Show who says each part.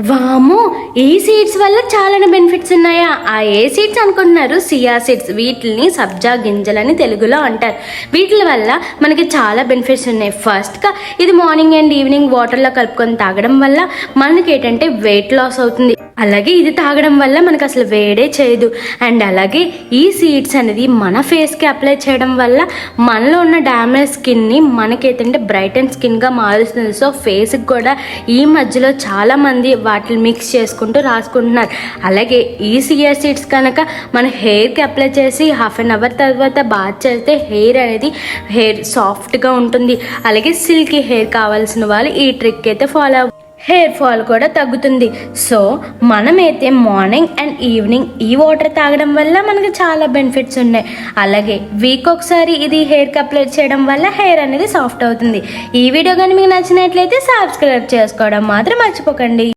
Speaker 1: వామో, ఏ సీడ్స్ వల్ల చాలా బెనిఫిట్స్ ఉన్నాయా? ఆ ఏ సీడ్స్ అనుకుంటున్నారు? Chia seeds. వీటిని సబ్జా గింజలని తెలుగులో అంటారు. వీటి వల్ల మనకి చాలా బెనిఫిట్స్ ఉన్నాయి. ఫస్ట్గా ఇది మార్నింగ్ అండ్ ఈవినింగ్ వాటర్లో కలుపుకొని తాగడం వల్ల మనకి ఏంటంటే వెయిట్ లాస్ అవుతుంది. అలాగే ఇది తాగడం వల్ల మనకు అసలు వేడే చేయదు. అండ్ అలాగే ఈ సీడ్స్ అనేది మన ఫేస్కి అప్లై చేయడం వల్ల మనలో ఉన్న డ్యామేజ్ స్కిన్ని మనకేంటంటే బ్రైట్ అండ్ స్కిన్గా మారుస్తుంది. సో ఫేస్కి కూడా ఈ మధ్యలో చాలామంది వాటిని మిక్స్ చేసుకుంటూ రాసుకుంటున్నారు. అలాగే ఈ సియా సీడ్స్ కనుక మన హెయిర్కి అప్లై చేసి హాఫ్ అన్ అవర్ తర్వాత బాత్ చేస్తే హెయిర్ సాఫ్ట్గా ఉంటుంది. అలాగే సిల్కీ హెయిర్ కావాల్సిన వాళ్ళు ఈ ట్రిక్ అయితే ఫాలో హెయిర్ ఫాల్ కూడా తగ్గుతుంది. సో మనమైతే మార్నింగ్ అండ్ ఈవినింగ్ ఈ వాటర్ తాగడం వల్ల మనకి చాలా బెనిఫిట్స్ ఉన్నాయి. అలాగే వీక్ ఒకసారి ఇది హెయిర్కి అప్లై చేయడం వల్ల హెయిర్ అనేది సాఫ్ట్ అవుతుంది. ఈ వీడియో కానీ మీకు నచ్చినట్లయితే సబ్స్క్రైబ్ చేసుకోవడం మాత్రం మర్చిపోకండి.